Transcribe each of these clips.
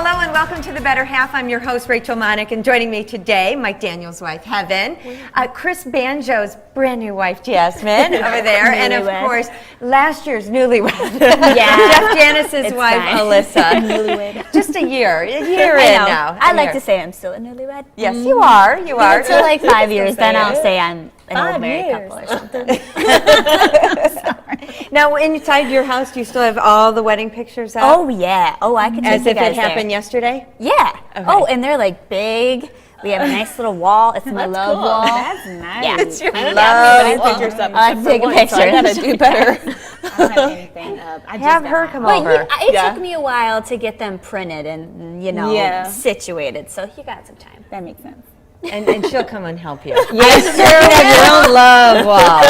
Hello and welcome to The Better Half. I'm your host, Rachel Monick, and joining me today, Mike Daniels' wife, Heaven, Chris Banjo's brand new wife, Jasmine, over there, and of course, last year's newlywed, Jeff Janis's wife, Alyssa. Newlywed. Just a year in now. I like to say I'm still a newlywed. Yes, you are. Until like 5 years, then I'll say I'm an old married couple or something. Now, inside your house, do you still have all the wedding pictures up? Oh yeah. Oh, I can take As you if guys it happened yesterday? Yeah. Okay. Oh, and they're like big. We have a nice little wall. It's my love wall. That's nice. Yeah. It's your I don't love. have any pictures up. I'll take a So picture. I gotta do better. I don't have anything up. I just Have got her my- come But over. it took me a while to get them printed and situated. So you got some time. That makes sense. And she'll come and help you. Yes, sure. Have your own love wall.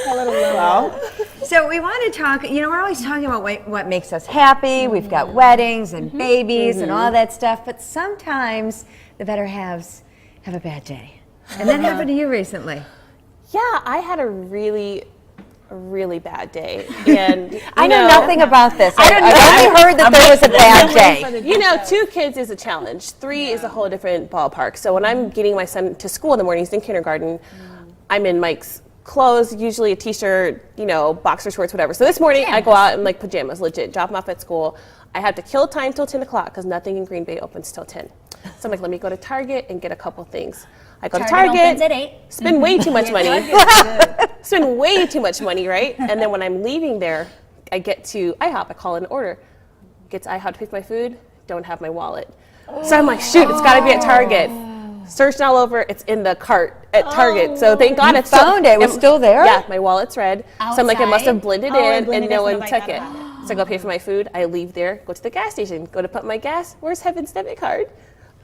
A little low. So we want to talk, we're always talking about what makes us happy. We've got weddings and babies and all that stuff, but sometimes the better halves have a bad day. And that happened to you recently. Yeah, I had a really bad day. And I know nothing about this. I've only heard that there was a bad day. You know, 2 kids is a challenge. 3 is a whole different ballpark. So when I'm getting my son to school in the morning, he's in kindergarten, I'm in Mike's clothes, usually a t-shirt, boxer shorts, whatever. So this morning I go out in like pajamas, legit, drop him off at school. I have to kill time till 10 o'clock because nothing in Green Bay opens till 10. So I'm like, let me go to Target and get a couple things. I go to Target, opens at 8. spend way too much money. Spend way too much money, right? And then when I'm leaving there, I get to IHOP, I call an order. Get to IHOP to pick my food, don't have my wallet. So I'm like, shoot, it's gotta be at Target. Searched all over, it's in the cart at Target. So thank God it's found it. It was still there? Yeah, my wallet's red. So I'm like, it must have blended in blended and no in, one so took it. So I go pay for my food, I leave there, go to the gas station, go to put my gas. Where's Heaven's debit card?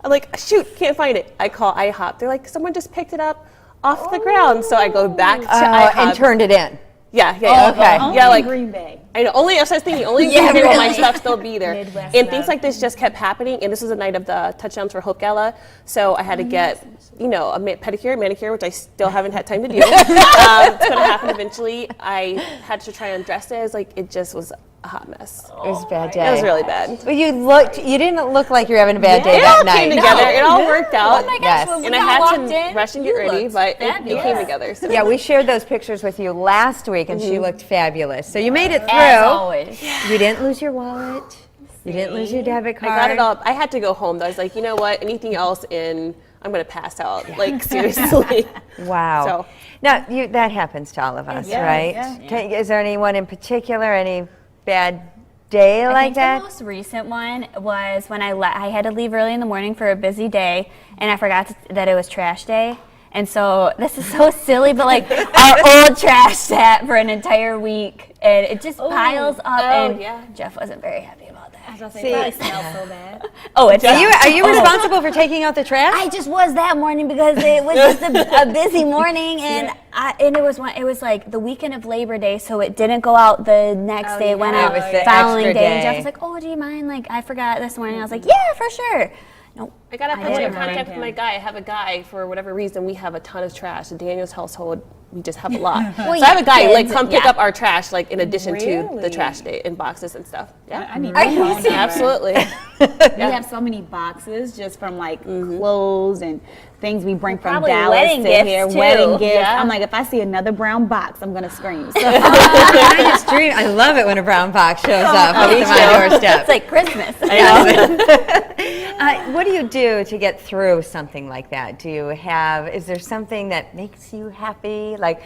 I'm like, shoot, can't find it. I call IHOP. They're like, someone just picked it up off the ground. So I go back to IHOP. And turned it in. Yeah. Okay. Yeah, like Green Bay. I know. I was thinking, only Green Bay will my stuff still be there. Midwest And things like this just kept happening. And this was the night of the Touchdowns for Hope Gala. So I had to get, a pedicure, manicure, which I still haven't had time to do. It's going to happen eventually. I had to try on dresses. Like, it just was a hot mess. It was a bad day. It was really bad. But you didn't look like you were having a bad day It that all night. came together. It all worked out. Oh my Yes. gosh, when And we I all had walked to in, rush and get you ready, looked but it fabulous. came together. So. Yeah, we shared those pictures with you last week, and she looked fabulous. So you made it through. As always. You didn't lose your wallet. You didn't lose your debit card. I got it all. I had to go home though. I was like, you know what? Anything else in, I'm going to pass out. Like, seriously. Wow. So. Now, that happens to all of us, right? Is there anyone in particular, any bad day I like think that? the most recent one was when I had to leave early in the morning for a busy day, and I forgot that it was trash day. And so this is so silly, but like our old trash sat for an entire week, and it just piles up. And Jeff wasn't very happy about that. See, It smells so bad. Oh, it's are you responsible for taking out the trash? I just was that morning because it was just a busy morning, and it was like the weekend of Labor Day, so it didn't go out the next day. It went out It was the following extra day. And day. Jeff was like, "Oh, do you mind? Like, I forgot this morning." I was like, "Yeah, for sure." No, I got to put you didn't in contact remind with my guy. I have a guy, for whatever reason, we have a ton of trash. In Daniel's household, we just have a lot. So I have a guy, like, come pick up our trash, like, in addition to the trash day in boxes and stuff. Yeah. I need Are you my phone number. Absolutely. We have so many boxes just from like clothes and things we bring from Probably Dallas wedding to gifts, here. too. Wedding gifts. Yeah. I'm like, if I see another brown box, I'm gonna scream. So I just dream. I love it when a brown box shows up up to my doorstep. it's like Christmas. What do you do to get through something like that? Is there something that makes you happy? Like,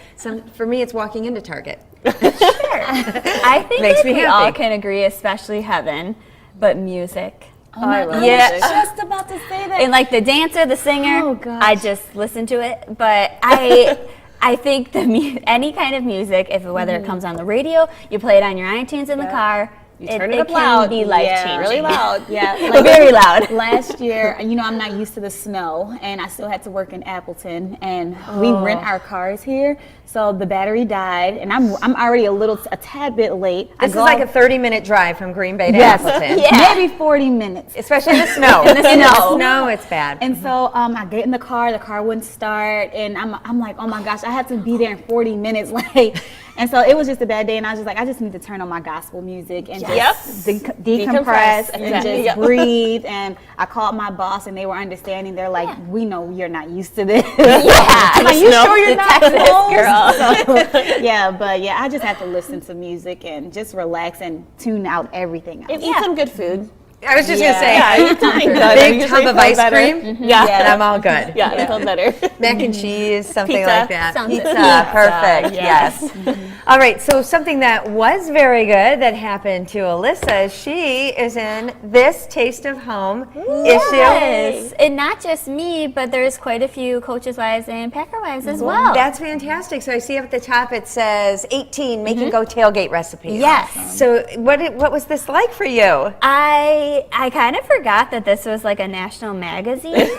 for me, it's walking into Target. I think Makes me we happy. all can agree, especially Heaven, but music. I love Yeah. music. just about to say that. And like the dancer, the singer, Oh, gosh. I just listen to it. But I think any kind of music, whether it comes on the radio, you play it on your iTunes in the car, You turn it it up can loud. be life-changing. Really loud. Yeah, like Very loud. last year, I'm not used to the snow, and I still had to work in Appleton, and we rent our cars here. So the battery died, and I'm already a tad bit late. This is like a 30-minute drive from Green Bay to yes, Appleton. maybe 40 minutes. Especially in the snow. In the In snow. snow, it's bad. And so I get in the car wouldn't start, and I'm like, oh my gosh, I had to be there in 40 minutes, like, And so it was just a bad day, and I was just like, I just need to turn on my gospel music and just decompress Decompress. and Exactly. just breathe. And I called my boss, and they were understanding. They're like, we know you're not used to this. I'm like, you sure you're not girl? So, yeah, I just have to listen to music and just relax and tune out everything else. And eat some good food. I was just going to say, Yeah, eat something good. I big usually tub of feel ice better. cream, Yeah. and I'm all good. Yeah, I feel better. Mac and cheese, something Pizza. like that. Something. Pizza, perfect, yes. yes. All right, so something that was very good that happened to Alyssa, she is in this Taste of Home issue. Yes, and not just me, but there's quite a few Coaches Wives and Packer Wives as well. That's fantastic. So I see up at the top it says 18 make and go tailgate recipes. Yes. So what was this like for you? I kind of forgot that this was like a national magazine. So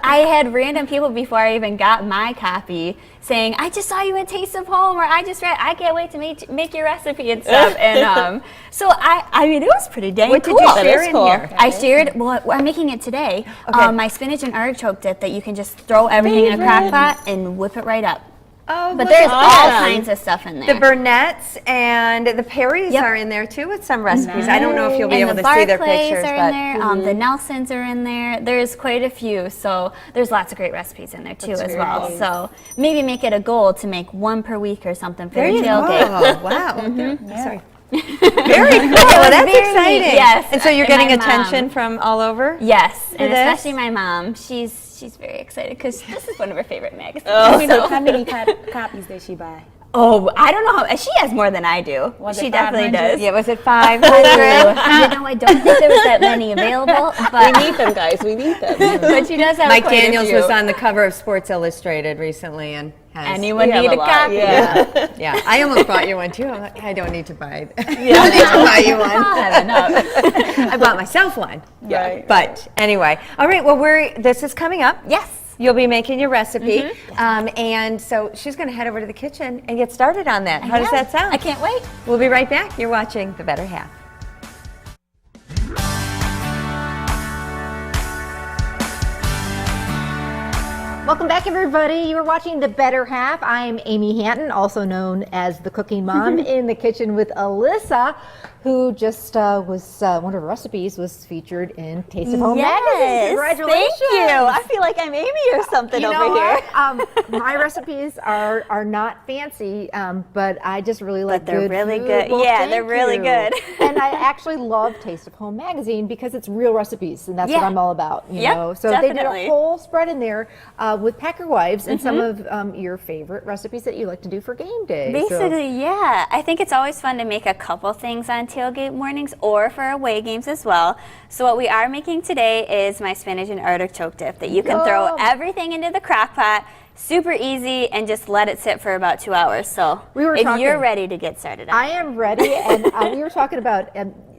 I had random people before I even got my copy saying, I just saw you in Taste of Home, or I just read, I can't wait to make your recipe and stuff. And so I mean, it was pretty dang What cool. did you That share is in cool. here? I shared, well, I'm making it today, Okay. my spinach and artichoke dip that you can just throw everything in a crock pot and whip it right up. Oh, But look there's at all that. kinds of stuff in there. The Burnett's and the Perrys Yep. are in there too with some recipes. I don't know if you'll be and able the to see their Barclays pictures, are but in there. The Nelsons are in there. There's quite a few, so there's lots of great recipes in there too as well. So maybe make it a goal to make one per week or something for there your you tailgate. go. Wow. Sorry. Very cool. Well, that's very exciting. neat, yes. And so you're And getting my mom. attention from all over? Yes, and this? especially my mom. She's very excited because this is one of her favorite magazines. How many copies did she buy? Oh, I don't know how. She has more than I do. Was She it definitely 500? does. Yeah, was it 500? You know, I don't think there was that many available, We but need them, guys. We need them. but she does have Mike quite a Daniels few. was on the cover of Sports Illustrated recently and has. Anyone We have need a a lot, copy? yeah. Yeah, I almost bought you one too. I'm like, I don't need to buy it. I don't need to buy you one. I'll have enough. I bought myself one. Right. But anyway, all right. Well, this is coming up. Yes. You'll be making your recipe, and so she's going to head over to the kitchen and get started on that. How does that sound? I can't wait. We'll be right back. You're watching The Better Half. Welcome back, everybody. You are watching The Better Half. I'm Amy Hanton, also known as the Cooking Mom, in the kitchen with Alyssa, who just was one of her recipes was featured in Taste of Home magazine. Congratulations! Thank you. I feel like I'm Amy or something You over know here. what? My recipes are not fancy, but I just really like they're good really food. good. Well, Yeah, thank they're really you. good. And I actually love Taste of Home magazine because it's real recipes, and that's what Yeah. I'm all about. You Yep, know, so they did definitely. a whole spread in there with Packer Wives and some of your favorite recipes that you like to do for game day. So- Basically, yeah. I think it's always fun to make a couple things on tailgate mornings or for away games as well. So what we are making today is my spinach and artichoke dip that you can throw Yum. everything into the crock pot. Super easy, and just let it sit for about 2 hours. So We were if talking- you're ready to get started on I am ready, and we were talking about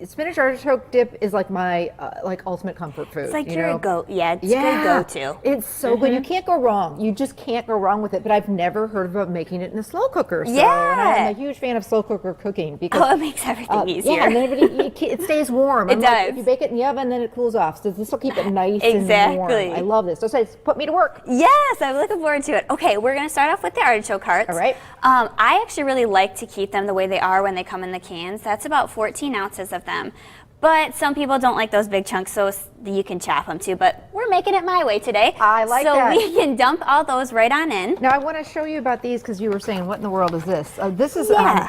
spinach artichoke dip is like my like ultimate comfort food. it's like you you're know? a go. Yeah, it's a good go-to. It's so good. You can't go wrong. You just can't go wrong with it. But I've never heard about making it in a slow cooker. So, Yeah. and I'm a huge fan of slow cooker cooking because Oh, it makes everything easier. yeah, and then it stays warm. It I'm like, does. if you bake it in the oven, then it cools off. So this will keep it nice Exactly. and warm. I love this. So it's put me to work. Yes, I'm looking forward to it. Okay, we're going to start off with the artichoke hearts. All right. I actually really like to keep them the way they are when they come in the cans. That's about 14 ounces of them. But some people don't like those big chunks, so you can chop them too. But we're making it my way today. I like so that. we can dump all those right on in. Now I want to show you about these because you were saying, what in the world is this? This is, Yeah.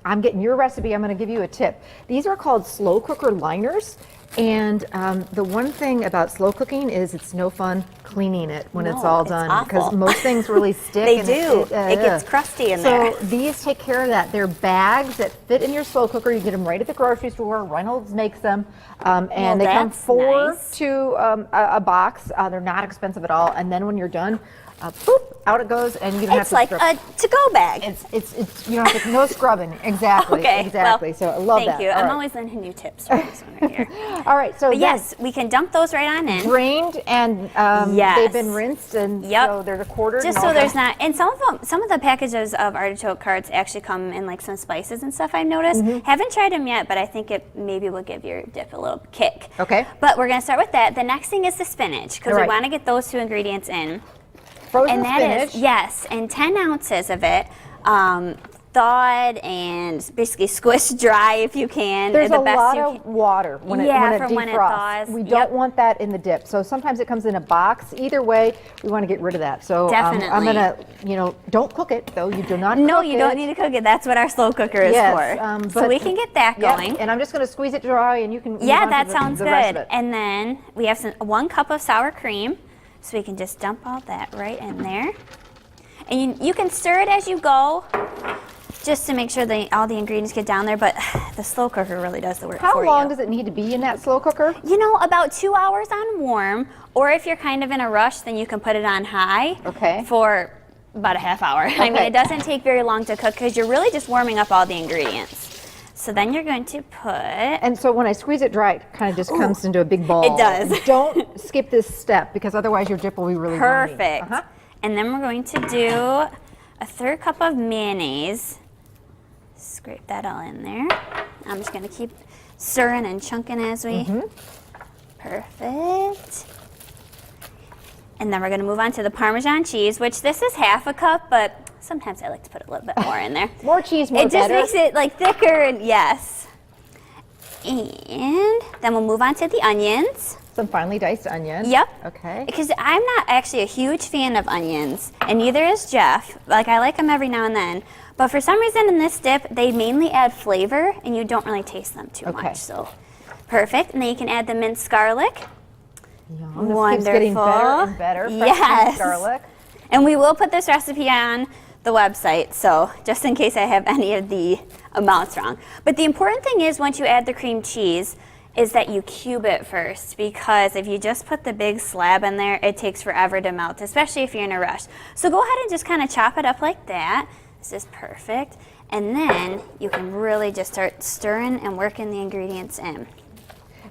I'm getting your recipe. I'm going to give you a tip. These are called slow cooker liners. And the one thing about slow cooking is it's no fun cleaning it when it's No, all it's done because awful. most things really stick. They and do. It gets crusty in there. So these take care of that. They're bags that fit in your slow cooker. You get them right at the grocery store. Reynolds makes them, and they come that's 4 nice. to a box. They're not expensive at all. And then when you're done, boop, out it goes, and you don't have It's to like scrub. a to-go bag. It's you don't have to, no scrubbing. Exactly. Okay, Exactly. well, so I love thank that. you. All I'm right. always learning new tips from this one right here. All right. So But yes, we can dump those right on in. drained and Yes. they've been rinsed and Yep. so they're quartered. Just and so all there's that. not, and some of the packages of artichoke hearts actually come in like some spices and stuff. I've noticed. Haven't tried them yet, but I think it maybe will give your dip a little kick. Okay. But we're gonna start with that. The next thing is the spinach because All we right. want to get those two ingredients in. Frozen And that spinach. is yes, and 10 ounces of it. thawed and basically squished dry if you can. There's the a best lot you of can. water when it from when it defrosts. thaws. We Yep. don't want that in the dip. So sometimes it comes in a box. Either way, we want to get rid of that. So I'm Definitely. gonna, don't cook it though. You do not. No, cook you don't it. need to cook it. That's what our slow cooker is Yes, for. So but- we can get that Yep, going. and I'm just going to squeeze it dry, and you can. move Yeah, on to that the- sounds the rest of good. it. And then we have 1 cup of sour cream, so we can just dump all that right in there. And you can stir it as you go, just to make sure that all the ingredients get down there. But the slow cooker really does the work How for long you. does it need to be in that slow cooker? About 2 hours on warm, or if you're kind of in a rush, then you can put it on high. Okay. For about a half hour. I mean, Okay. it doesn't take very long to cook because you're really just warming up all the ingredients. So then you're going to put. And so when I squeeze it dry, it kind of just comes into a big ball. It does. Don't skip this step because otherwise your dip will be really runny. Perfect. Uh-huh. And then we're going to do a 3rd cup of mayonnaise. Scrape that all in there. I'm just going to keep stirring and chunking as we. Perfect. And then we're going to move on to the Parmesan cheese, which this is half a cup, but sometimes I like to put a little bit more in there. More cheese, more It just better. makes it thicker, and yes. And then we'll move on to the onions. Some finely diced onion. Yep. Okay. Because I'm not actually a huge fan of onions, and neither is Jeff. I like them every now and then. But for some reason in this dip, they mainly add flavor, and you don't really taste them too Okay. much. So, perfect. And then you can add the minced garlic. Yum. This keeps getting better and better. Fresh Yes. minced garlic. And we will put this recipe on the website, so just in case I have any of the amounts wrong. But the important thing is once you add the cream cheese is that you cube it first, because if you just put the big slab in there, it takes forever to melt, especially if you're in a rush. So go ahead and just kind of chop it up like that. This is perfect. And then you can really just start stirring and working the ingredients in.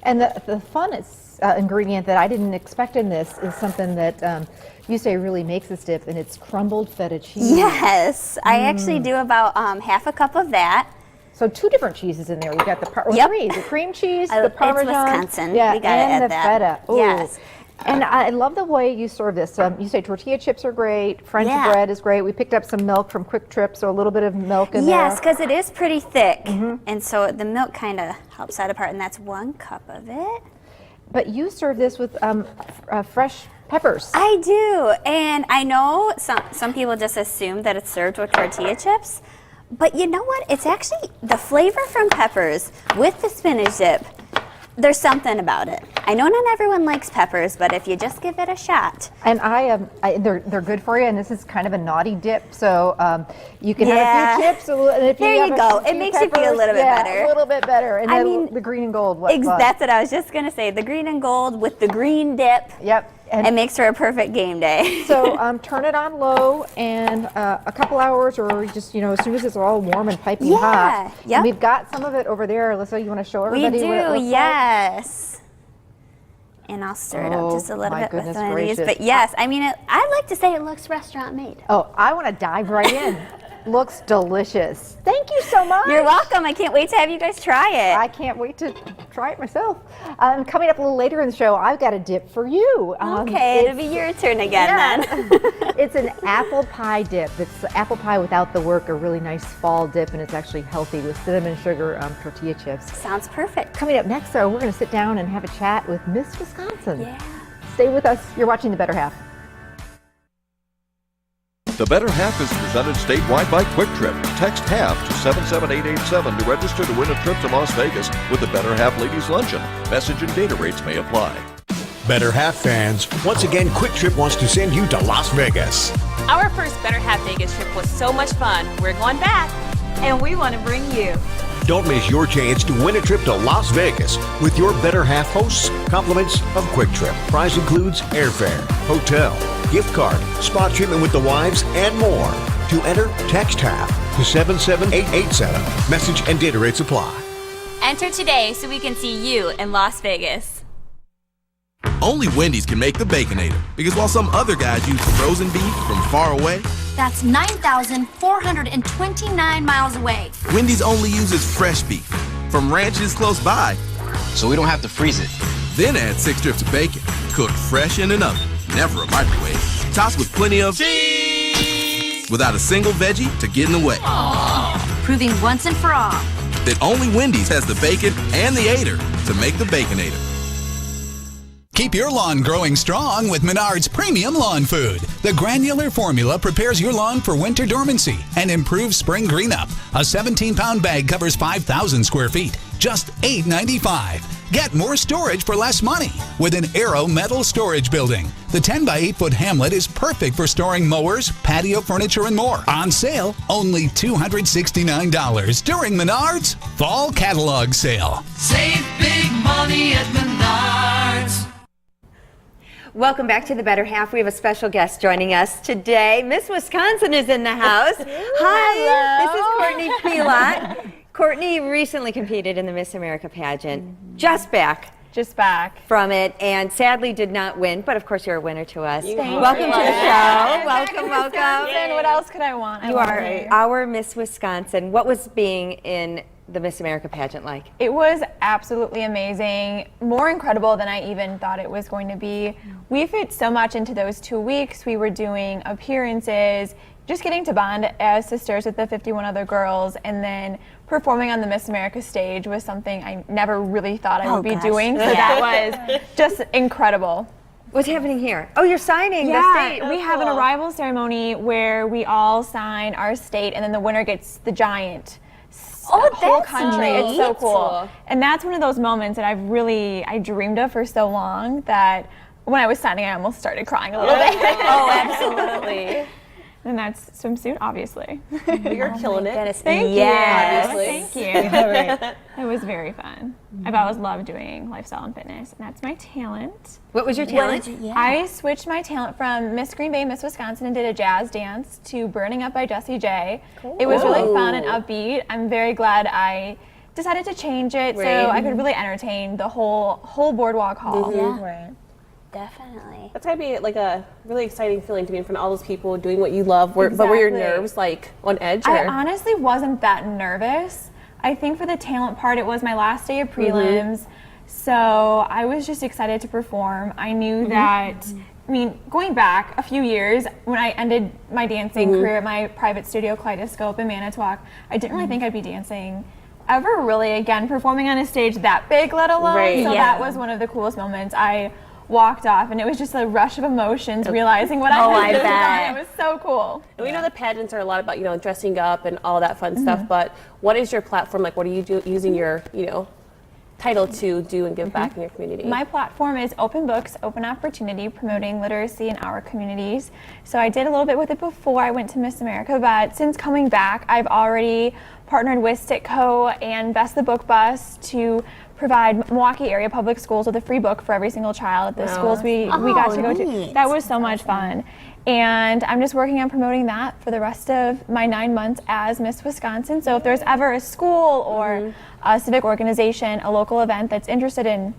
And the funnest ingredient that I didn't expect in this is something that you say really makes this dip, and it's crumbled feta cheese. Yes, I actually do about half a cup of that. So 2 different cheeses in there. You got the Yep. 3, the cream cheese, It's the Parmesan, Wisconsin. yeah, We gotta and add the that. feta. Ooh. Yes. And I love the way you serve this. You say tortilla chips are great, French Yeah. bread is great. We picked up some milk from Quick Trip, so a little bit of milk in Yes, there. because it is pretty thick, and so the milk kind of helps that apart, and that's 1 cup of it. But you serve this with fresh peppers. I do, and I know some people just assume that it's served with tortilla chips, but you know what? It's actually the flavor from peppers with the spinach dip. There's something about it. I know not everyone likes peppers, but if you just give it a shot. And they're good for you, and this is kind of a naughty dip, so you can have a Yeah. few chips. And if There you you have go. A It few makes you feel a peppers, little bit yeah, better. A little bit better. And I then mean, the green and gold. That's what I was just going to say. The green and gold with the green dip. Yep. And It makes for a perfect game day. so turn it on low, and a couple hours, or just as soon as it's all warm and piping Yeah, hot. yep. And we've got some of it over there. Alyssa, you want to show We everybody what it do, looks yes. And I'll stir it up Oh, just a little my bit with goodness one of these. gracious. But yes, I mean, I like to say it looks restaurant made. like? Oh, I want to dive right in. Looks delicious. Thank you so much. You're welcome. I can't wait to have you guys try it. I can't wait to try it myself. Coming up a little later in the show, I've got a dip for you. Okay, it'll be your turn again then. It's an apple pie dip. It's apple pie without the work, a really nice fall dip, and it's actually healthy with cinnamon sugar tortilla chips. Sounds perfect. Coming up next, though, we're going to sit down and have a chat with Miss Wisconsin. Yeah. Stay with us. You're watching The Better Half. The Better Half is presented statewide by Quick Trip. Text HALF to 77887 to register to win a trip to Las Vegas with the Better Half Ladies Luncheon. Message and data rates may apply. Better Half fans, once again, Quick Trip wants to send you to Las Vegas. Our first Better Half Vegas trip was so much fun. We're going back. And we want to bring you. Don't miss your chance to win a trip to Las Vegas with your Better Half hosts. Compliments of Quick Trip. Prize includes airfare, hotel, gift card, spa treatment with the wives, and more. To enter, text HALF to 77887. Message and data rates apply. Enter today so we can see you in Las Vegas. Only Wendy's can make the Baconator, because while some other guys use frozen beef from far away, That's 9,429 miles away. Wendy's only uses fresh beef from ranches close by. So we don't have to freeze it. Then add 6 strips of bacon, cooked fresh in an oven, never a microwave, topped with plenty of cheese. without a single veggie to get in the way. Proving once and for all. That only Wendy's has the bacon and the 8er to make the Baconator. Keep your lawn growing strong with Menard's Premium Lawn Food. The granular formula prepares your lawn for winter dormancy and improves spring greenup. A 17-pound bag covers 5,000 square feet, just $8.95. Get more storage for less money with an Aero metal storage building. The 10 by 8 foot Hamlet is perfect for storing mowers, patio furniture, and more. On sale, only $269 during Menard's Fall Catalog Sale. Save big money at Menards. Welcome back to The Better Half. We have a special guest joining us today. Miss Wisconsin is in the house. Hi, this is Courtney Pilot. Courtney recently competed in the Miss America pageant. Just back from it, and sadly did not win, but of course you're a winner to us. Welcome to the show. Welcome. What else could I want? You are our Miss Wisconsin. What was being in the Miss America pageant like? It was absolutely amazing, more incredible than I even thought it was going to be. We fit so much into those 2 weeks. We were doing appearances, just getting to bond as sisters with the 51 other girls, and then performing on the Miss America stage was something I never really thought I would be doing, so that was just incredible. What's happening here? Oh, you're signing the state. We have an arrival ceremony where we all sign our state, and then the winner gets the giant whole country. It's so cool. And that's one of those moments that I dreamed of for so long that when I was signing, I almost started crying a little bit. Oh, absolutely. And that's swimsuit, obviously. You're killing it. Thank you. Yes. Thank you. It was very fun. I've always loved doing lifestyle and fitness, and that's my talent. What was your talent? I switched my talent from Miss Green Bay, Miss Wisconsin, and did a jazz dance to Burning Up by Jessie J. Cool. It was really fun and upbeat. I'm very glad I decided to change it so I could really entertain the whole Boardwalk Hall. Yeah. Definitely. That's gotta be like a really exciting feeling to be in front of all those people doing what you love, but were your nerves like on edge? I honestly wasn't that nervous. I think for the talent part, it was my last day of prelims, so I was just excited to perform. I knew that, I mean, going back a few years, when I ended my dancing career at my private studio, Kaleidoscope in Manitowoc, I didn't really think I'd be dancing ever really again, performing on a stage that big, let alone. So that was one of the coolest moments. I walked off, and it was just a rush of emotions, realizing what I had done. It was so cool. And we know that pageants are a lot about, you know, dressing up and all that fun stuff, but what is your platform like? What are you using your, you know, title to do and give back in your community? My platform is Open Books, Open Opportunity, promoting literacy in our communities. So I did a little bit with it before I went to Miss America, but since coming back, I've already partnered with Sitco and Best the Book Bus to provide Milwaukee area public schools with a free book for every single child at the schools we got to go to. That was so much fun. And I'm just working on promoting that for the rest of my 9 months as Miss Wisconsin. So if there's ever a school or a civic organization, a local event that's interested in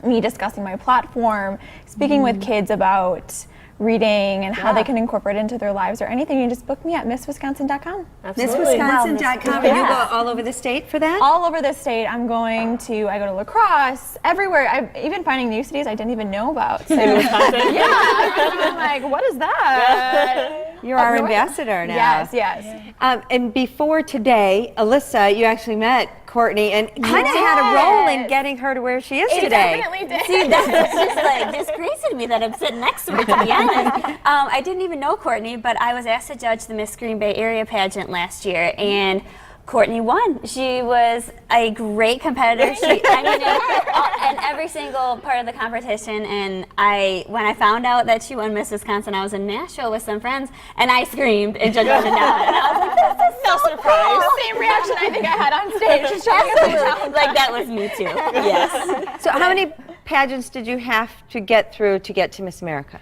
me discussing my platform, speaking with kids about reading and how they can incorporate it into their lives or anything, you just book me at MissWisconsin.com. MissWisconsin.com. And you go all over the state for that? All over the state. I go to La Crosse, everywhere. I'm even finding new cities I didn't even know about. So, in Wisconsin? I'm like, what is that? You're our ambassador now. Yes. And before today, Alyssa, you actually met Courtney and kind of had a role in getting her to where she is today. Definitely did. See, that's just like disgracing to me that I'm sitting next to her, to be honest. I didn't even know Courtney, but I was asked to judge the Miss Green Bay area pageant last year, and Courtney won. She was a great competitor. In every single part of the competition. And when I found out that she won Miss Wisconsin, I was in Nashville with some friends, and I screamed and jumped up and down. And I was like, "This is no surprise." The same reaction I think I had on stage. Just like that was me too. Yes. So how many pageants did you have to get through to get to Miss America?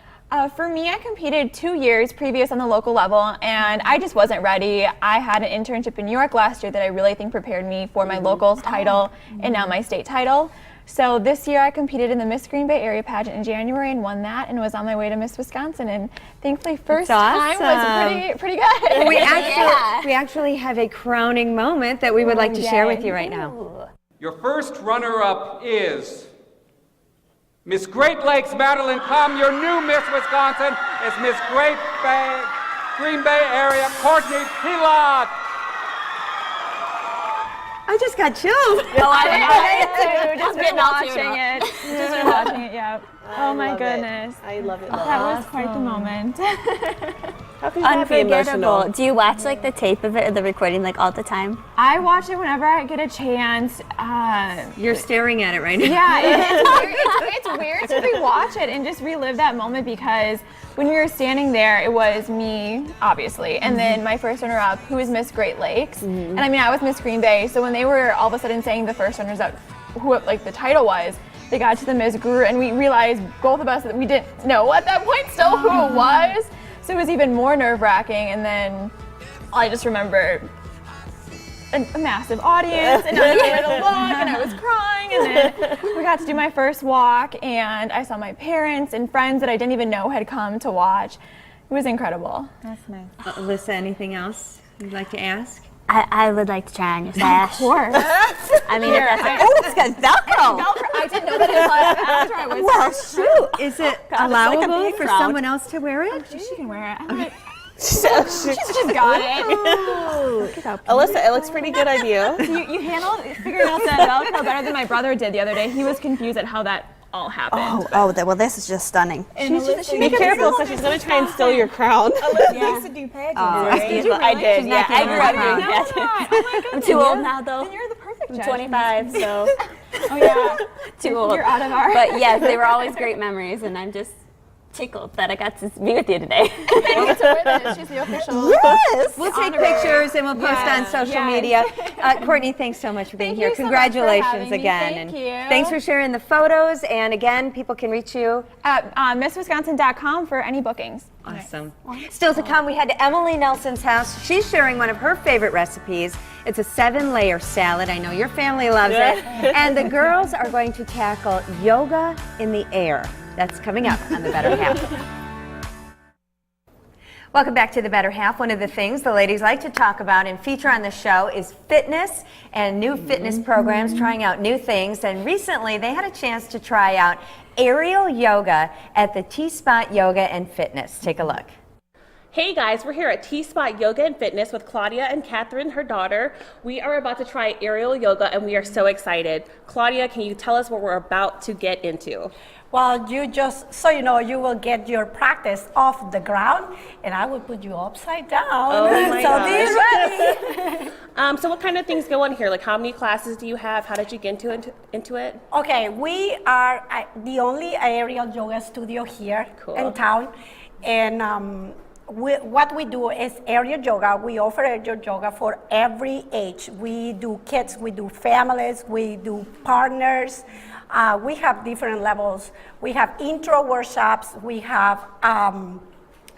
For me, I competed 2 years previous on the local level, and I just wasn't ready. I had an internship in New York last year that I really think prepared me for my local title and now my state title. So this year I competed in the Miss Green Bay area pageant in January and won that, and was on my way to Miss Wisconsin. And thankfully, first time was pretty good. We actually have a crowning moment that we would like to share with you right now. Your first runner-up is Miss Great Lakes Madeline Cum. Your new Miss Wisconsin is Miss Great Bay Green Bay area, Courtney Pilot. I just got chills. Oh, I did too. Just been all watching it. Just been watching it, yeah. Oh my goodness. I love it. That was quite the moment. How can you not be emotional? Unforgettable. Do you watch like the tape of it or the recording like all the time? I watch it whenever I get a chance. You're staring at it right now. Yeah, it's weird to rewatch it and just relive that moment because when we were standing there, it was me, obviously, and then my first runner-up, who was Miss Great Lakes. And I mean, I was Miss Green Bay, so when they were all of a sudden saying the first runners up, who like the title was, they got to the Miss Guru, and we realized, both of us, that we didn't know at that point still who it was. So it was even more nerve-wracking, and then I just remember a massive audience, and nowhere to look, and I was crying, and then we got to do my first walk, and I saw my parents and friends that I didn't even know had come to watch. It was incredible. That's nice. Alyssa, anything else you'd like to ask? I would like to try on your sash. Of course. I mean, It's got Velcro. I didn't know that it was after I was. Well, shoot. Is it allowable big for crowd. someone else to wear it? She can wear it. She's She's got it. Alyssa, it looks pretty good on you. You figured out that Velcro better than my brother did the other day. He was confused at how that all happened. well, this is just stunning. Be careful, because she's going to try and steal your crown. Alyssa used to do pageants, right? Did you really? I did, yeah. I grew up doing No, pageants. not. Oh my goodness. I'm too old now, though. Then you're the perfect I'm judge. 25, so Oh yeah. too old. You're out of our. But yes, they were always great memories, and I'm just tickled that I got to be with you today. Thank you to wear this. She's the official. Yes. We'll take honorary. pictures and we'll post on social media. Courtney, thanks so much for being here. you so much for Congratulations having me. again. Thank and you. Thanks for sharing the photos. And again, people can reach you. At MissWisconsin.com for any bookings. Awesome. Still to come, we head to Emily Nelson's house. She's sharing one of her favorite recipes. It's a 7-layer salad. I know your family loves it. And the girls are going to tackle yoga in the air. That's coming up on The Better Half. Welcome back to The Better Half. One of the things the ladies like to talk about and feature on the show is fitness and new fitness programs, trying out new things. And recently they had a chance to try out aerial yoga at the T-Spot Yoga and Fitness. Take a look. Hey guys, we're here at T-Spot Yoga and Fitness with Claudia and Catherine, her daughter. We are about to try aerial yoga and we are so excited. Claudia, can you tell us what we're about to get into? Well, you just, so you know, you will get your practice off the ground, and I will put you upside down. Oh my so be ready. So what kind of things go on here? Like how many classes do you have? How did you get into it? Okay, we are the only aerial yoga studio here in town, and what we do is aerial yoga. We offer aerial yoga for every age. We do kids, we do families, we do partners. We have different levels. We have intro workshops, we have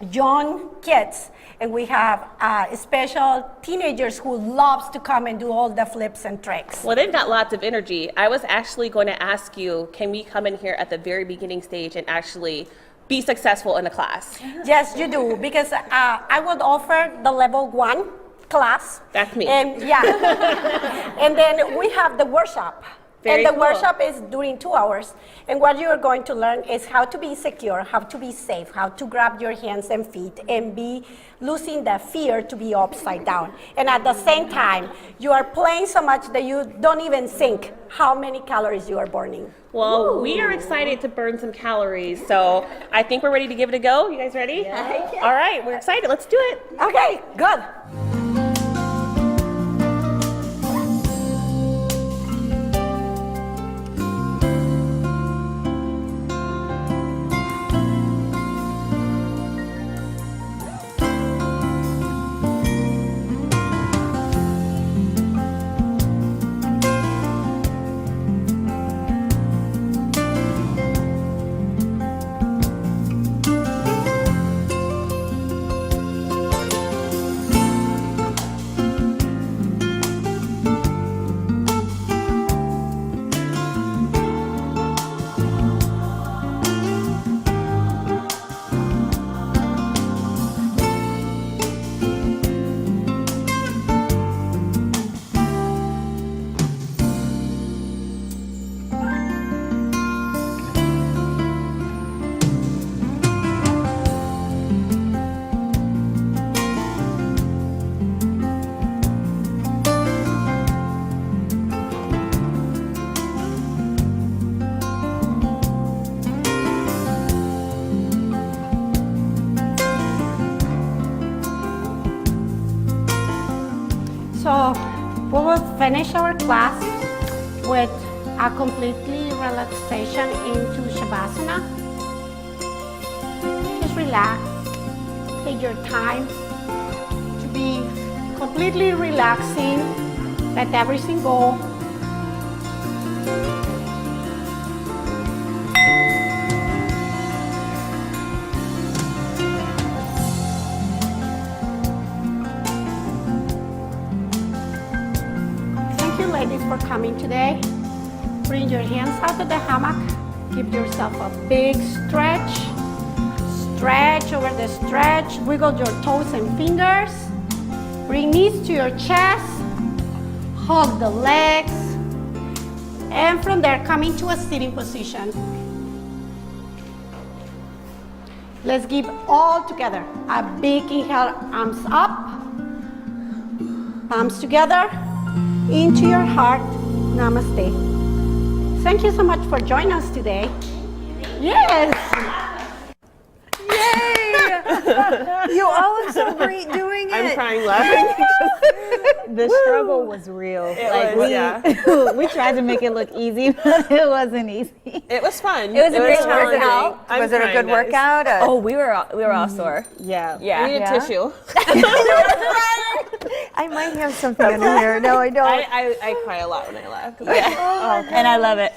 young kids, and we have special teenagers who loves to come and do all the flips and tricks. Well, they've got lots of energy. I was actually going to ask you, can we come in here at the very beginning stage and actually be successful in a class? Yes, you do, because I would offer the level 1 class. That's me. And yeah, and then we have the workshop. Very and the cool. workshop is during 2 hours. And what you are going to learn is how to be secure, how to be safe, how to grab your hands and feet and be losing the fear to be upside down. And at the same time, you are playing so much that you don't even think how many calories you are burning. Well, we are excited to burn some calories, so I think we're ready to give it a go. You guys ready? Yeah. All right, we're excited. Let's do it. Okay, good. finish our class with a completely relaxation into Shavasana. Just relax. Take your time to be completely relaxing. Let everything go. Thank you, ladies, for coming today. Bring your hands out of the hammock. Give yourself a big stretch. Stretch over the stretch. Wiggle your toes and fingers. Bring knees to your chest. Hug the legs. And from there, come into a sitting position. Let's give all together a big inhale, arms up, palms together, into your heart. Namaste. Thank you so much for joining us today. Yes. Yay! You all look so great doing it. I'm crying laughing. The struggle was real. We tried to make it look easy, but it wasn't easy. It was fun. It was a great challenging. workout. Was it a good workout? Oh, we were all sore. Yeah. Yeah. We needed tissue. I might have something under here. No, I don't. I cry a lot when I laugh. And I love it.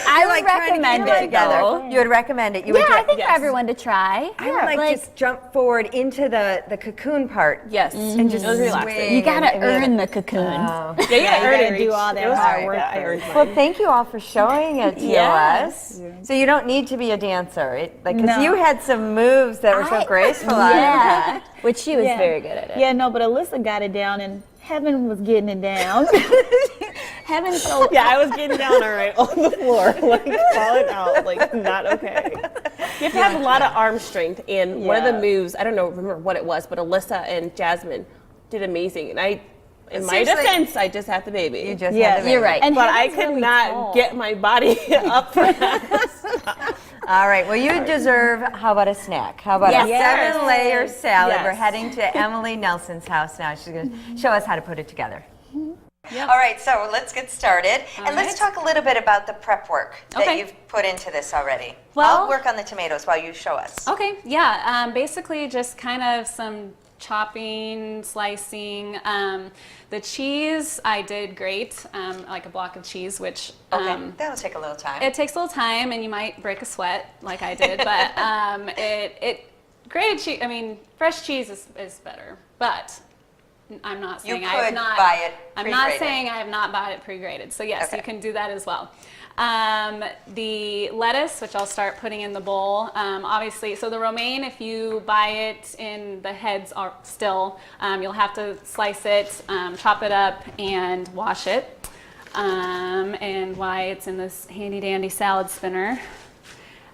I would recommend it together. You would recommend it. You Yeah, would I think for everyone to try. I would like just jump forward into the cocoon part. Yes. And just It was relaxing. swing You gotta and- earn the cocoon. Yeah, you gotta earn it. Do all that It was hard hard. work. I earned Well, mine. thank you all for showing it to Yeah. us. So you don't need to be a dancer, because No. you had some moves that were so graceful. Yeah, which she was very good at it. Yeah, no, but Alyssa got it down, and Heaven was getting it down. Heaven so Yeah, I was getting down all right on the floor, like falling out, like not okay. You have to have a lot of arm strength, and one of the moves, I don't remember what it was, but Alyssa and Jasmine did amazing, and in my defense, I just had the baby. You just had the baby. You're right. And But I Heaven's could really not tall. get my body up for that. All right. Well, you deserve, how about a snack? How about a Yes. 7-layer salad? Yes. We're heading to Emily Nelson's house now. She's going to show us how to put it together. All right, so let's get started. And let's talk a little bit about the prep work that you've put into this already. Well- I'll work on the tomatoes while you show us. Okay, yeah, basically just kind of some chopping, slicing. The cheese, I did grate, like a block of cheese, which That'll take a little time. it takes a little time, and you might break a sweat like I did. But grated cheese. I mean, fresh cheese is better. But I'm not saying I have could not. buy it I'm not pre-grated. saying I have not bought it pre-grated. So yes, Okay. you can do that as well. The lettuce, which I'll start putting in the bowl, obviously, so the romaine, if you buy it in the heads are still, you'll have to slice it, chop it up, and wash it. And why it's in this handy dandy salad spinner.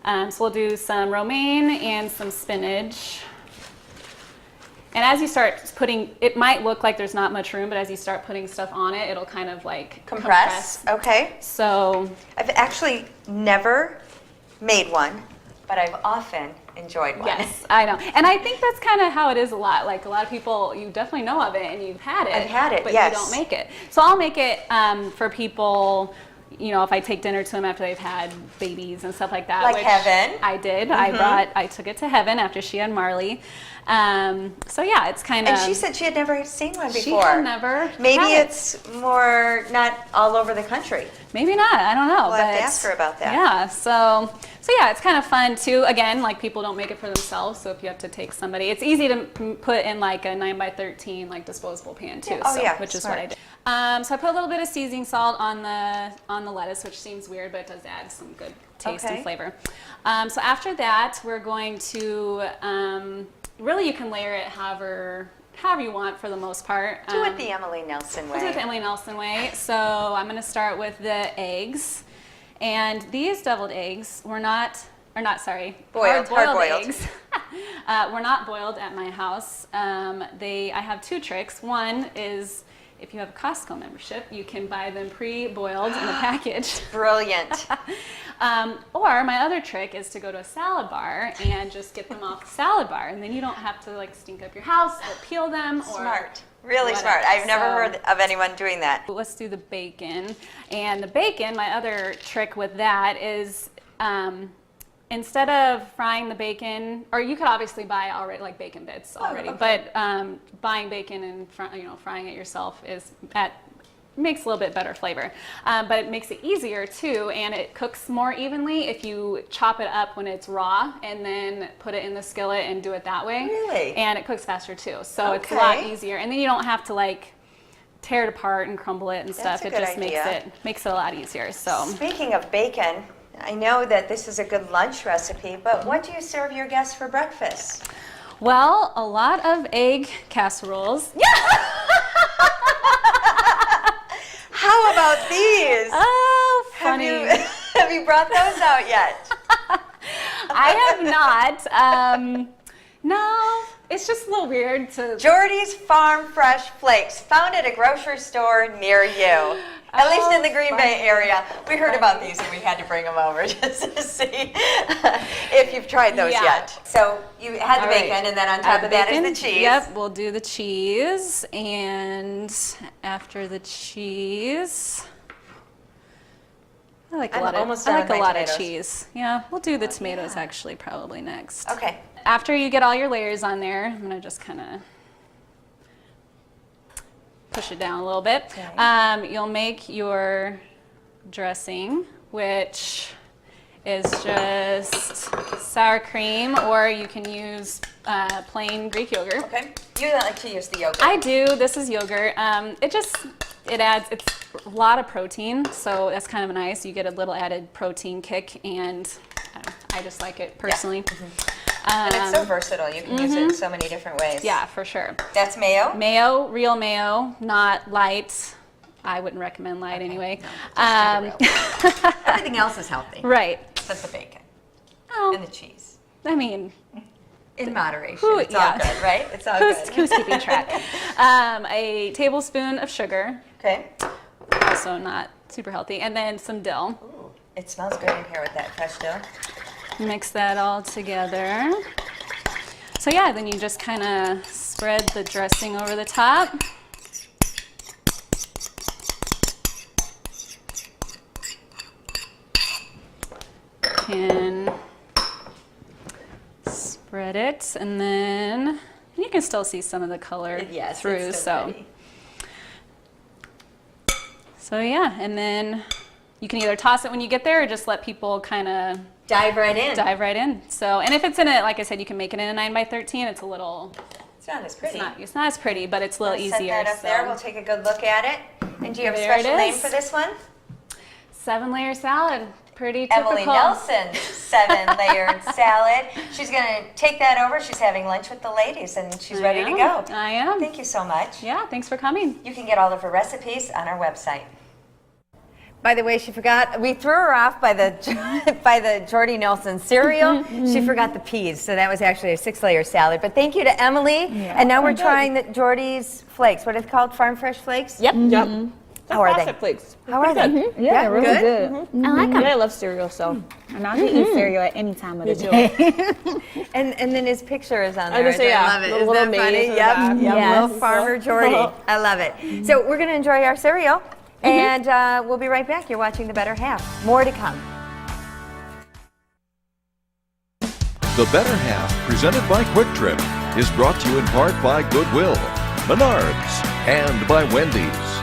So we'll do some romaine and some spinach. And as you start putting, it might look like there's not much room, but as you start putting stuff on it, it'll kind of like Compress. Okay. So I've actually never made one, but I've often enjoyed one. yes, I know. And I think that's kind of how it is a lot. Like a lot of people, you definitely know of it and you've had it. I've had it, but yes. you don't make it. So I'll make it for people, you know, if I take dinner to them after they've had babies and stuff like that. Like which Heaven. I did. Mm-hmm. I took it to Heaven after she had Marley. So yeah, it's kind of. And she said she had never seen one before. She had never. Maybe had it. it's more not all over the country. Maybe not. I don't know. We'll have to but ask her about that. Yeah. So yeah, it's kind of fun too. Again, like people don't make it for themselves, so if you have to take somebody, it's easy to put in like a 9x13 like disposable pan too. Yeah. Oh, yeah. Which is Smart. what I did. So I put a little bit of seasoning salt on the lettuce, which seems weird, but it does add some good taste and flavor. So after that, we're going to really you can layer it however you want for the most part. Do it the Emily Nelson way. We'll do it the Emily Nelson way. So I'm going to start with the eggs. And these deviled eggs were hard-boiled eggs. Were not boiled at my house. I have two tricks. One is if you have a Costco membership, you can buy them pre-boiled in a package. Brilliant. Or my other trick is to go to a salad bar and just get them off the salad bar, and then you don't have to like stink up your house or peel them. Smart. Really What smart. else? I've never So- heard of anyone doing that. Let's do the bacon. And the bacon, my other trick with that is instead of frying the bacon, or you could obviously buy already like bacon bits already, but buying bacon and frying it yourself makes a little bit better flavor. But it makes it easier too, and it cooks more evenly if you chop it up when it's raw and then put it in the skillet and do it that way. Really? And it cooks faster too. So it's a lot Okay. easier. And then you don't have to like tear it apart and crumble it and That's stuff. a It good just idea. makes it a lot easier. So Speaking of bacon, I know that this is a good lunch recipe, but what do you serve your guests for breakfast? well, a lot of egg casseroles. How about these? Oh, funny. Have you brought those out yet? I have not. No, it's just a little weird to. Jordy's Farm Fresh Flakes, found at a grocery store near you. At least in the Green Bay area. We heard about these and we had to bring them over just to see if you've tried those yet. So you had the All right. bacon and then on Add top the of that bacon. is the cheese. Yep, we'll do the cheese. And after the cheese, I like a I'm lot almost of, done I like with a my lot tomatoes. of cheese. Yeah, we'll do the tomatoes actually probably next. Okay. After you get all your layers on there, I'm gonna just kind of push it down a little bit. You'll make your dressing, which is just sour cream, or you can use plain Greek yogurt. Okay. You like to use the yogurt. I do. This is yogurt. It's a lot of protein, so that's kind of nice. You get a little added protein kick, and I just like it personally. And it's so versatile. You can use it in so many different ways. Yeah, for sure. That's mayo? Mayo, real mayo, not light. I wouldn't recommend light anyway. Everything else is healthy. Right. Except the bacon. Oh. And the cheese. I mean, in moderation. It's all good, right? It's all who's, good. Who's keeping track? A tablespoon of sugar. Okay. Also not super healthy. And then some dill. Ooh, it smells good in here with that fresh dill. Mix that all together. So yeah, then you just kind of spread the dressing over the top. Can spread it, and then you can still see some of the color through. It's still pretty. So yeah, and then you can either toss it when you get there, or just let people kind of dive right in. Dive right in. So, and if it's in a, like I said, you can make it in a 9x13. It's a little. It's not as pretty. It's not as pretty, but it's a little Set easier. that up there. We'll take a good look at it. And do you have a There it special name is. for this one? 7-layer salad. Pretty typical. Emily Nelson, 7-layered salad. She's going to take that over. She's having lunch with the ladies, and she's ready to go. I am. Thank you so much. Yeah, thanks for coming. You can get all of her recipes on our website. By the way, she forgot, we threw her off by the Jordy Nelson cereal. She forgot the peas, so that was actually a 6-layer salad. But thank you to Emily. And now we're trying the Jordy's flakes. What are they called? Farm Fresh Flakes? Yep. Yep. How are they? Frosted Flakes. How are they? Yeah, they're really good. I like them. Yeah, I love cereal, so. And I can eat cereal at any time of the day. And then his picture is on I there. was gonna say, yeah, I love it. the Isn't little that maze funny? in the Yep. back. Yep. Little Farmer Jordy. I love it. So we're going to enjoy our cereal, and we'll be right back. You're watching The Better Half. More to come. The Better Half, presented by Quick Trip, is brought to you in part by Goodwill, Menards, and by Wendy's.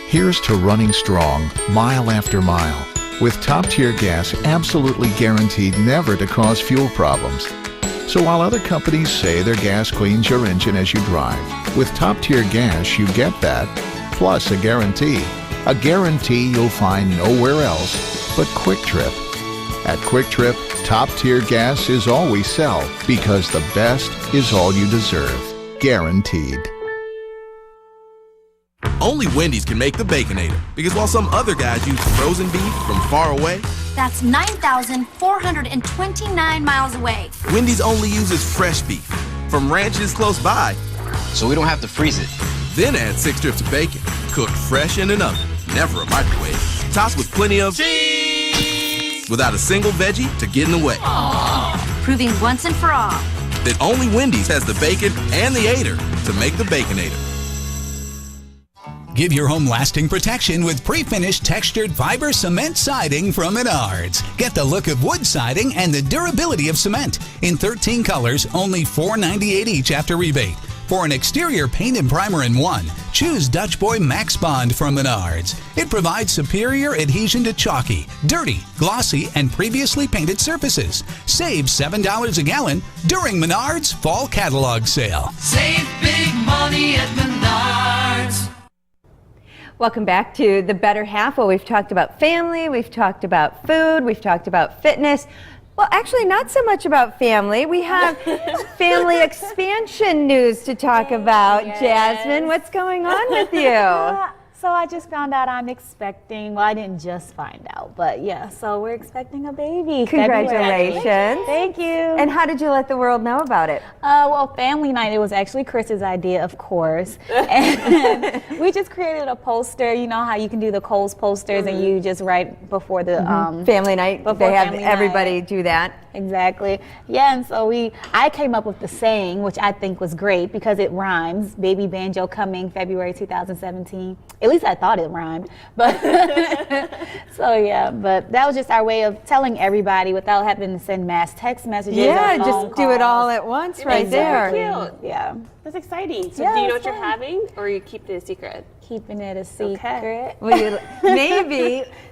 Here's to running strong, mile after mile, with top-tier gas absolutely guaranteed never to cause fuel problems. So while other companies say their gas cleans your engine as you drive, with top-tier gas you get that, plus a guarantee. A guarantee you'll find nowhere else but Quick Trip. At Quick Trip, top-tier gas is all we sell because the best is all you deserve. Guaranteed. Only Wendy's can make the Baconator, because while some other guys use frozen beef from far away, That's 9,429 miles away. Wendy's only uses fresh beef from ranches close by. So we don't have to freeze it. Then add 6 strips of bacon, cooked fresh in an oven, never a microwave. Tossed with plenty of cheese, without a single veggie to get in the way. Proving once and for all, then only Wendy's has the bacon and the 8er to make the Baconator. Give your home lasting protection with pre-finished textured fiber cement siding from Menards. Get the look of wood siding and the durability of cement. In 13 colors, only $4.98 each after rebate. For an exterior paint and primer in one, choose Dutch Boy Max Bond from Menards. It provides superior adhesion to chalky, dirty, glossy, and previously painted surfaces. Save $7 a gallon during Menards Fall Catalog Sale. Save big money at Menards. Welcome back to The Better Half. Well, we've talked about family, we've talked about food, we've talked about fitness. Well, actually, not so much about family. We have family expansion news to talk about. Yes. Jasmine, what's going on with you? So I just found out I'm expecting, well, I didn't just find out, but yeah, so we're expecting a baby. Congratulations. February. Thank you. And how did you let the world know about it? Well, family night, it was actually Chris's idea, of course. And we just created a poster. You know how you can do the Kohl's posters and you just write before the family night. They have everybody do that. Exactly. Yeah, and so I came up with the saying, which I think was great because it rhymes. Baby banjo coming February 2017. At least I thought it rhymed. But so yeah, but that was just our way of telling everybody without having to send mass text messages. Yeah, just do it all at once right there. Cute. Yeah. That's exciting. So Yeah, do you know it's what you're having, or you keep it a secret? Keeping it a secret. Okay. Well,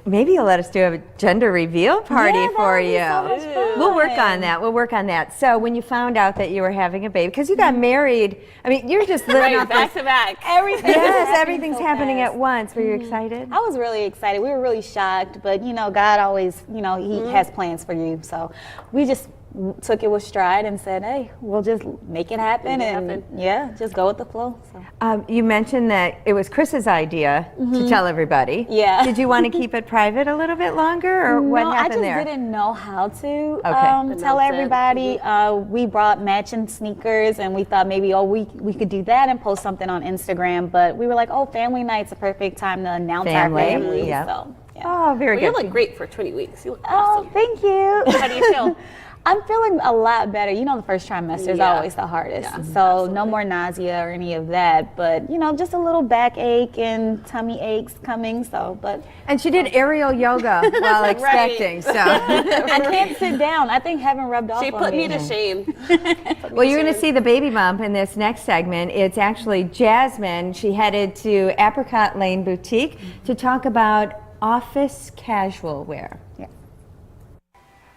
maybe you'll let us do a gender reveal party for you. So much fun. We'll work on that. We'll work on that. So when you found out that you were having a baby, because you got married, I mean, you're just living off back to back. Everything. Yes, everything's happening at once. Were you excited? I was really excited. We were really shocked, but you know, God always, you know, He has plans for you. So we just took it with stride and said, hey, we'll just make it happen yeah, just go with the flow. So. You mentioned that it was Chris's idea to tell everybody. Yeah. Did you want to keep it private a little bit longer, or what happened there? I just didn't know how to tell everybody. We brought matching sneakers, and we thought maybe, we could do that and post something on Instagram. But we were like, family night's a perfect time to announce our family. Yeah. So, yeah. Oh, very good. You look great for 20 weeks. You look awesome. Thank you. How do you feel? I'm feeling a lot better. You know, the first trimester is always the hardest. Yeah, so absolutely. No more nausea or any of that. But, you know, just a little backache and tummy aches coming. And she did aerial yoga while expecting. So I can't sit down. I think heaven rubbed off on me. She put me to shame. Well, you're going to see the baby bump in this next segment. It's actually Jasmine. She headed to Apricot Lane Boutique to talk about office casual wear. Yeah.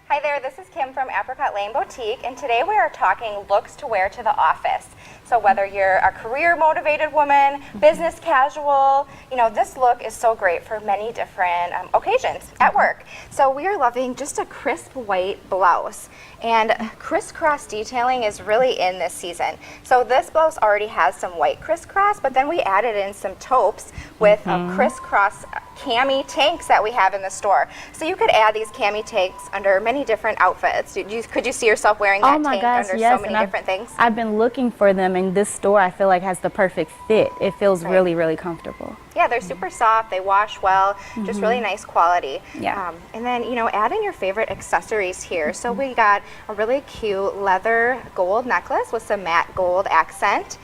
Hi there, this is Kim from Apricot Lane Boutique, and today we are talking looks to wear to the office. So whether you're a career-motivated woman, business casual, you know, this look is so great for many different occasions at work. So we are loving just a crisp white blouse. And crisscross detailing is really in this season. So this blouse already has some white crisscross, but then we added in some taupes with crisscross cami tanks that we have in the store. So you could add these cami tanks under many different outfits. Could you see yourself wearing that tank under so many different things? I've been looking for them, and this store I feel like has the perfect fit. It feels really, really comfortable. Yeah, they're super soft, they wash well, just really nice quality. Yeah. And then, you know, add in your favorite accessories here. So we got a really cute leather gold necklace with some matte gold accent.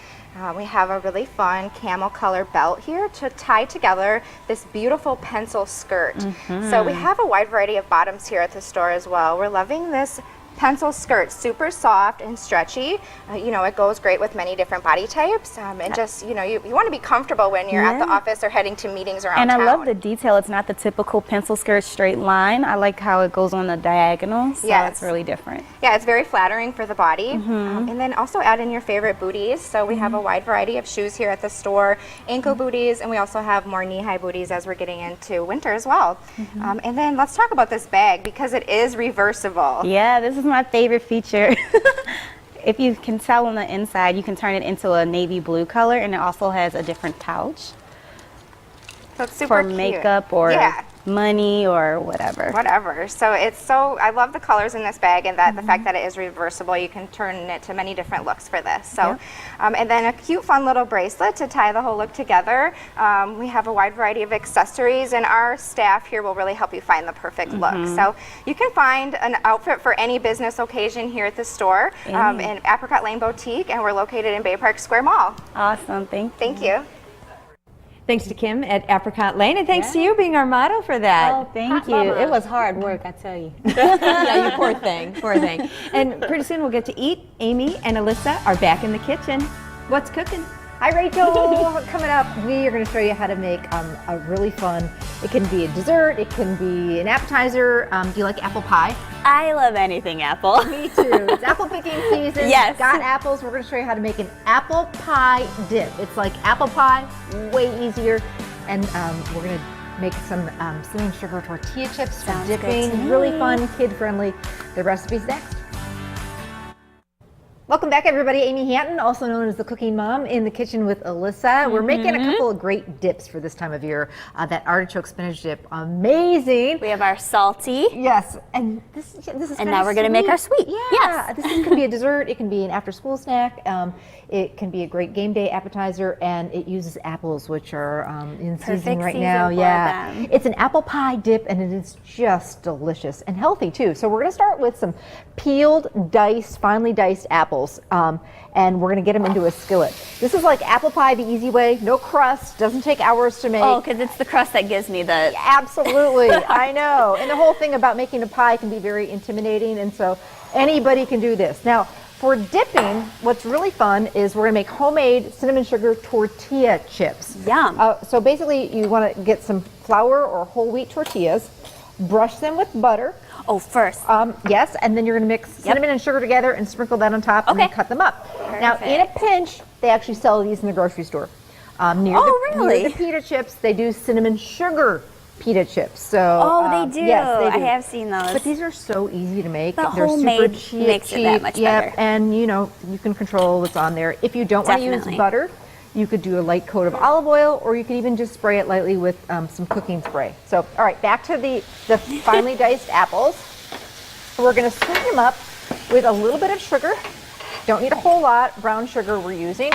We have a really fun camel color belt here to tie together this beautiful pencil skirt. So we have a wide variety of bottoms here at the store as well. We're loving this pencil skirt, super soft and stretchy. You know, it goes great with many different body types. And just, you know, you want to be comfortable when you're at the office or heading to meetings around town. And I love the detail. It's not the typical pencil skirt straight line. I like how it goes on the diagonal. So it's really different. Yeah, it's very flattering for the body. And then also add in your favorite booties. So we have a wide variety of shoes here at the store, ankle booties, and we also have more knee-high booties as we're getting into winter as well. And then let's talk about this bag because it is reversible. Yeah, this is my favorite feature. If you can tell on the inside, you can turn it into a navy blue color, and it also has a different pouch. So it's super for cute. makeup or money or whatever. Whatever. So I love the colors in this bag and that the fact that it is reversible, you can turn it to many different looks for this. So, and then a cute, fun little bracelet to tie the whole look together. We have a wide variety of accessories, and our staff here will really help you find the perfect look. So you can find an outfit for any business occasion here at the store in Apricot Lane Boutique, and we're located in Bay Park Square Mall. Awesome. Thank you. Thanks to Kim at Apricot Lane, and thanks to you being our model for that. Oh, thank you. It was hard work, I tell you. Yeah, you poor thing, poor thing. And pretty soon we'll get to eat. Amy and Alyssa are back in the kitchen. What's cooking? Hi Rachel! Coming up, we are going to show you how to make a really fun, it can be a dessert, it can be an appetizer. Do you like apple pie? I love anything apple. Me too. It's apple picking season. Yes. Got apples. We're going to show you how to make an apple pie dip. It's like apple pie, way easier. And we're going to make some cinnamon sugar tortilla chips for dipping. Really fun, kid-friendly. The recipe's next. Welcome back, everybody. Amy Hanton, also known as the Cooking Mom, in the kitchen with Alyssa. We're making a couple of great dips for this time of year. That artichoke spinach dip, amazing. We have our salty. Yes, and this is. And now we're going to make our sweet. Yeah, Yes. This can be a dessert. It can be an after-school snack. It can be a great game day appetizer, and it uses apples, which are in season right now. Yeah, it's an apple pie dip, and it is just delicious and healthy too. So we're going to start with some peeled, finely diced apples. And we're going to get them into a skillet. This is like apple pie the easy way, no crust, doesn't take hours to make. Oh, because it's the crust that gives me the... Absolutely, I know. And the whole thing about making a pie can be very intimidating, and so anybody can do this. Now, for dipping, what's really fun is we're going to make homemade cinnamon sugar tortilla chips. Yum. So basically, you want to get some flour or whole wheat tortillas, brush them with butter. Oh, first. Yes, and then you're going to mix cinnamon and sugar together and sprinkle that on top and then cut them up. Perfect. Now, in a pinch, they actually sell these in the grocery store. Near the pita chips, they do cinnamon sugar pita chips. So, they do. Yes, they do. I have seen those. But these are so easy to make. The They're homemade super cheap. makes it that much better. And you know, you can control what's on there. If you don't want to use butter, you could do a light coat of olive oil, or you could even just spray it lightly with some cooking spray. So, all right, back to the finely diced apples. We're going to sweeten them up with a little bit of sugar. Don't need a whole lot. Brown sugar we're using.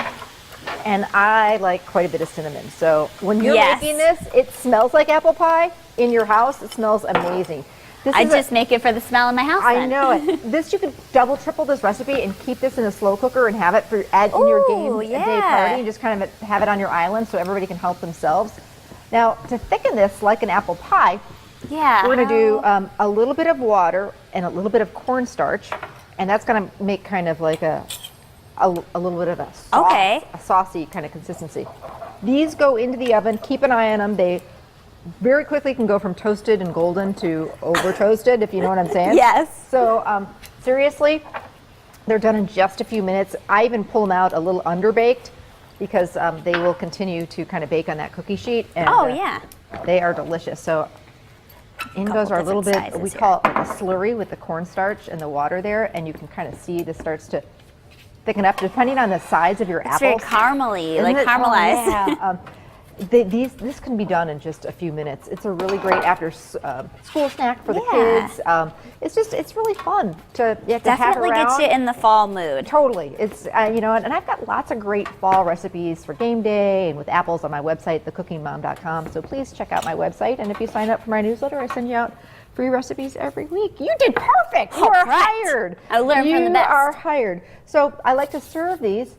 And I like quite a bit of cinnamon. So when you're making this, it smells like apple pie. In your house, it smells amazing. I just make it for the smell in my house. I know it. You could double, triple this recipe and keep this in a slow cooker and have it in your game day party and just kind of have it on your island so everybody can help themselves. Now, to thicken this like an apple pie, we're going to do a little bit of water and a little bit of cornstarch, and that's going to make kind of like a little bit of a saucy kind of consistency. These go into the oven. Keep an eye on them. They very quickly can go from toasted and golden to over toasted, if you know what I'm saying. Yes. So seriously, they're done in just a few minutes. I even pull them out a little underbaked because they will continue to kind of bake on that cookie sheet. And, they are delicious. So in goes our little bit, we call it like a slurry with the cornstarch and the water there, and you can kind of see this starts to thicken up depending on the size of your apples. It's very caramely, like caramelized. This can be done in just a few minutes. It's a really great after school snack for the kids. It's really fun to have Definitely around. gets you in the fall mood. Totally. It's and I've got lots of great fall recipes for game day and with apples on my website, thecookingmom.com. So please check out my website, and if you sign up for my newsletter, I send you out free recipes every week. You did perfect. You are hired. I learned from the best. You are hired. So I like to serve these.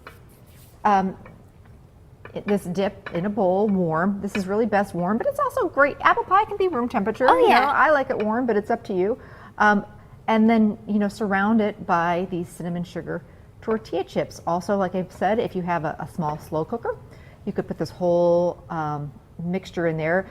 This dip in a bowl, warm. This is really best warm, but it's also great. Apple pie can be room temperature. Oh, yeah. I like it warm, but it's up to you. And then, surround it by these cinnamon sugar tortilla chips. Also, like I've said, if you have a small slow cooker, you could put this whole mixture in there.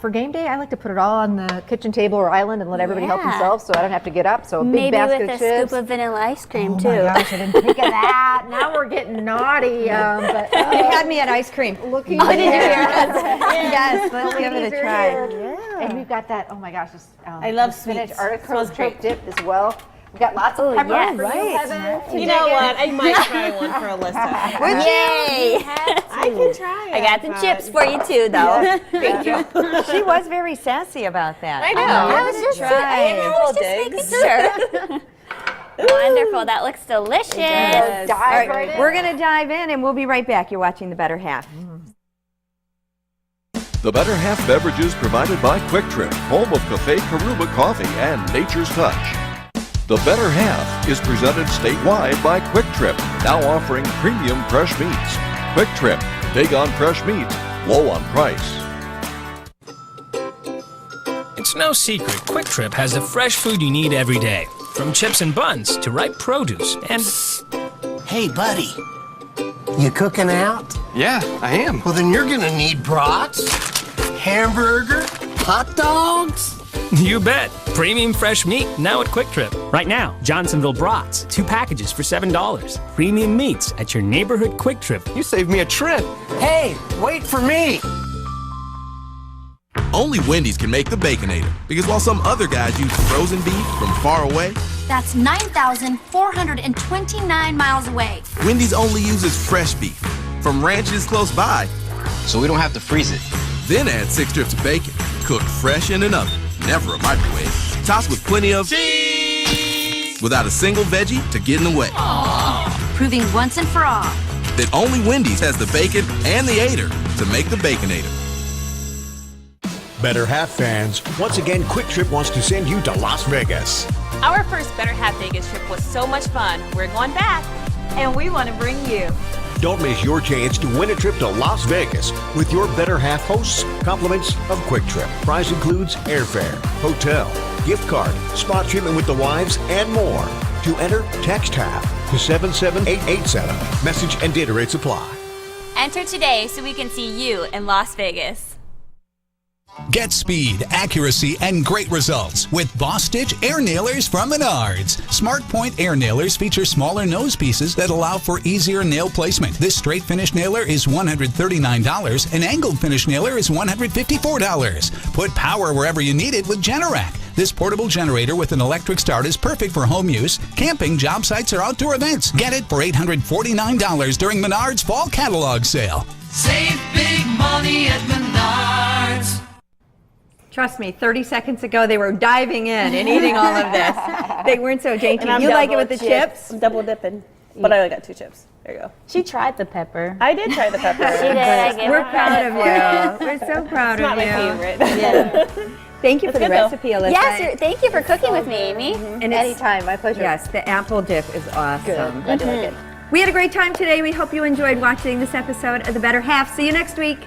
For game day, I like to put it all on the kitchen table or island and let everybody help themselves, so I don't have to get up. So a big basket of chips. Maybe with a scoop of vanilla ice cream too. Oh my gosh, I didn't think of that. Now we're getting naughty. But You had me at ice cream. Looking did you hear that? Yes, let's give it a try. And we've got that. Oh my gosh, this, I love spinach sweets. artichoke dip as well. We've got lots of pepper for you, Heaven. You know what? I might try one for Alyssa. Would Yay! I can try. I got the chips for you too, though. Thank you. She was very sassy about that. I know. I was just making sure. Wonderful. That looks delicious. All right, we're going to dive in, and we'll be right back. You're watching The Better Half. The Better Half beverages provided by Quick Trip, home of Cafe Karuba Coffee and Nature's Touch. The Better Half is presented statewide by Quick Trip, now offering premium fresh meats. Quick Trip, big on fresh meats, low on price. It's no secret, Quick Trip has the fresh food you need every day. From chips and buns to ripe produce and... Hey, buddy. You cooking out? Yeah, I am. Well, then you're gonna need brats, hamburger, hot dogs. You bet. Premium fresh meat now at Quick Trip. Right now, Johnsonville brats, 2 packages for $7. Premium meats at your neighborhood Quick Trip. You saved me a trip. Hey, wait for me. Only Wendy's can make the Baconator, because while some other guys use frozen beef from far away, That's 9,429 miles away. Wendy's only uses fresh beef from ranches close by. So we don't have to freeze it. Then add 6 strips of bacon, cooked fresh in an oven, never a microwave, tossed with plenty of cheese, without a single veggie to get in the way. Proving once and for all That only Wendy's has the bacon and the Ater to make the Baconator. Better Half fans, once again, Quick Trip wants to send you to Las Vegas. Our first Better Half Vegas trip was so much fun. We're going back. And we want to bring you. Don't miss your chance to win a trip to Las Vegas with your Better Half hosts. Compliments of Quick Trip. Prize includes airfare, hotel, gift card, spa treatment with the wives, and more. To enter, text HALF to 77887. Message and data rates apply. Enter today so we can see you in Las Vegas. Get speed, accuracy, and great results with Boss Stitch Air Nailers from Menards. Smart Point Air Nailers feature smaller nose pieces that allow for easier nail placement. This straight finish nailer is $139. An angled finish nailer is $154. Put power wherever you need it with Generac. This portable generator with an electric start is perfect for home use, camping, job sites, or outdoor events. Get it for $849 during Menards Fall Catalog Sale. Save big money at Menards. Trust me, 30 seconds ago they were diving in and eating all of this. They weren't so dainty. And I'm You like it double with the chips? I'm double dipping, but I only got 2 chips. There you go. She tried the pepper. I did try the pepper. She did. I gave We're her proud of credit you. We're so proud It's of not you. my favorite. Yeah. Thank you for the good, though. recipe, Alyssa. Yes, thank you for cooking with me, Amy. And it's- Anytime, my pleasure. Yes, the apple dip is awesome. Good. Glad you like it. We had a great time today. We hope you enjoyed watching this episode of The Better Half. See you next week.